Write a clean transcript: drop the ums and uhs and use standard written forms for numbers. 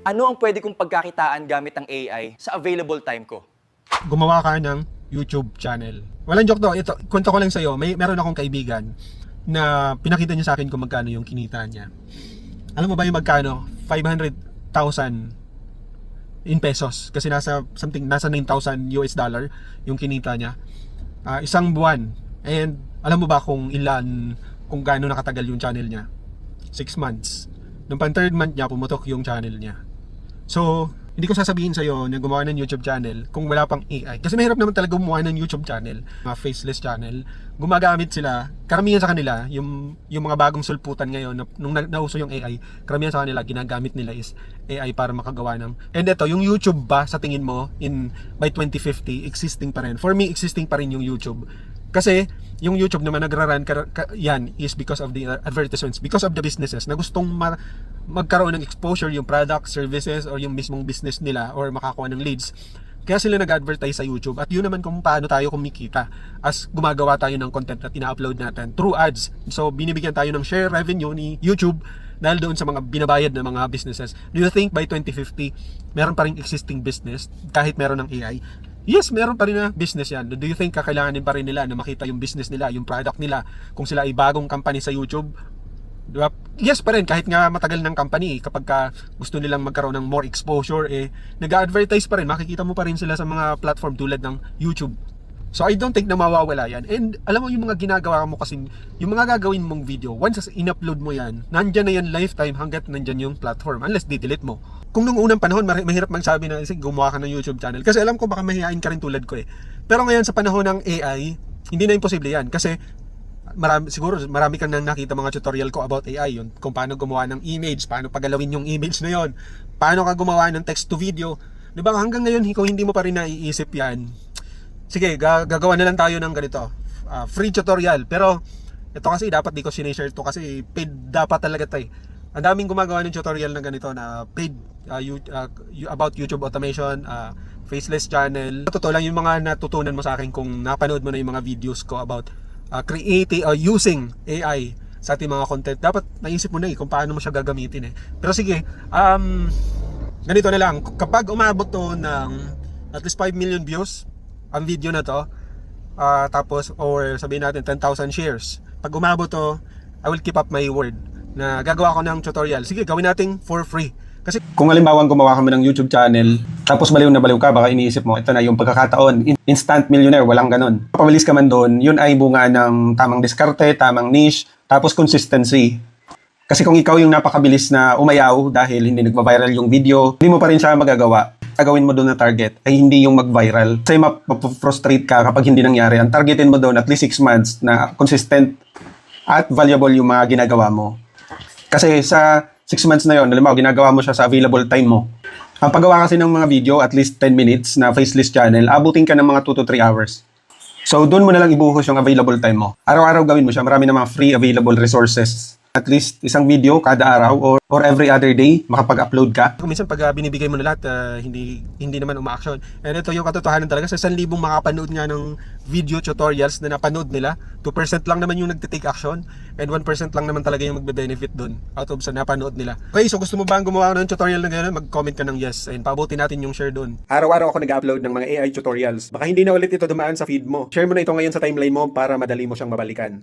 Ano ang pwede kong pagkakitaan gamit ang AI sa available time ko? Gumawa ka ng YouTube channel. Walang joke to. Ito, kwento ko lang sa'yo. Meron akong kaibigan na pinakita niya sa akin kung magkano yung kinita niya. Alam mo ba yung magkano? 500,000 in pesos. Kasi nasa 9,000 US dollar yung kinita niya. Isang buwan. And alam mo ba kung gaano nakatagal yung channel niya? 6 months. Nung pang 3rd month niya, pumutok yung channel niya. So, hindi ko sasabihin sa'yo na gumawa ng YouTube channel kung wala pang AI. Kasi mahirap naman talaga gumawa ng YouTube channel, mga faceless channel. Gumagamit sila, karamihan sa kanila, yung mga bagong sulputan ngayon, nung nauso yung AI, karamihan sa kanila, ginagamit nila is AI para makagawa ng... And ito, yung YouTube ba, sa tingin mo, by 2050, existing pa rin? For me, existing pa rin yung YouTube. Kasi, yung YouTube naman nagra-run yan is because of the advertisements, because of the businesses na gustong magkaroon ng exposure yung product, services, or yung mismong business nila or makakuha ng leads. Kaya sila nag-advertise sa YouTube at yun naman kung paano tayo kumikita as gumagawa tayo ng content at ina-upload natin through ads. So binibigyan tayo ng share revenue ni YouTube dahil doon sa mga binabayad ng mga businesses. Do you think by 2050 meron pa ring existing business kahit meron ng AI? Yes, meron pa rin na business yan. Do you think kakailanganin pa rin nila na makita yung business nila, yung product nila, kung sila ay bagong company sa YouTube? Diba? Yes pa rin, kahit nga matagal ng company, kapag gusto nilang magkaroon ng more exposure, nag-advertise pa rin, makikita mo pa rin sila sa mga platform tulad ng YouTube. So I don't think na mawawala yan. And alam mo yung mga ginagawa mo kasi, yung mga gagawin mong video, once in-upload mo yan, nandyan na yan lifetime hanggat nandyan yung platform, unless di-delete mo. Kung nung unang panahon, mahirap magsabi na, sige, gumawa ka ng YouTube channel. Kasi alam ko baka mahihain ka rin tulad ko Pero ngayon sa panahon ng AI, hindi na imposible yan. Kasi siguro marami kang nang nakita mga tutorial ko about AI, yun, kung paano gumawa ng image, paano pagalawin yung image na yon, paano ka gumawa ng text to video. Diba hanggang ngayon, kung hindi mo pa rin naiisip yan, sige, gagawa na lang tayo ng ganito, free tutorial. Pero ito kasi dapat di ko sinishare to kasi paid dapat talaga tayo. Ang daming gumagawa ng tutorial na ganito na paid about YouTube automation, faceless channel. Totoo lang yung mga natutunan mo sa akin kung napanood mo na yung mga videos ko about creating or using AI sa ating mga content. Dapat naisip mo na kung paano mo siya gagamitin Pero sige, ganito na lang. Kapag umabot to ng at least 5 million views ang video na to, tapos or sabihin natin 10,000 shares, pag umabot to, I will keep up my word na gagawa ko ng tutorial. Sige, gawin natin for free. Kasi kung halimbawa gumawa kami ng YouTube channel, tapos baliw na baliw ka, baka iniisip mo, ito na yung pagkakataon, instant millionaire, walang ganon. Pamalis ka man doon, yun ay bunga ng tamang diskarte, tamang niche, tapos consistency. Kasi kung ikaw yung napakabilis na umayaw dahil hindi nagva-viral yung video, hindi mo pa rin siya magagawa. Gagawin mo doon na target ay hindi yung mag-viral. Kasi map-frustrate ka kapag hindi nangyari. Ang targetin mo doon at least 6 months na consistent at valuable yung mga ginagawa mo. Kasi sa 6 months na yun, halimbawa, ginagawa mo siya sa available time mo. Ang paggawa kasi ng mga video, at least 10 minutes na faceless channel, abutin ka ng mga 2 to 3 hours. So, doon mo na lang ibuhos yung available time mo. Araw-araw gawin mo siya. Marami na mga free available resources. At least isang video kada araw or every other day makapag-upload ka. Kung minsan pag binibigay mo na lahat, hindi naman uma-action. And ito yung katotohanan talaga, sa 1,000 makapanood nga ng video tutorials na napanood nila, 2% lang naman yung nagtitake action and 1% lang naman talaga yung magbe-benefit doon out of sa napanood nila. Okay, so gusto mo ba gumawa ng tutorial na gano'n? Mag-comment ka ng yes and pabuti natin yung share doon. Araw-araw ako nag-upload ng mga AI tutorials. Baka hindi na ulit ito dumaan sa feed mo. Share mo na ito ngayon sa timeline mo para madali mo siyang mabalikan.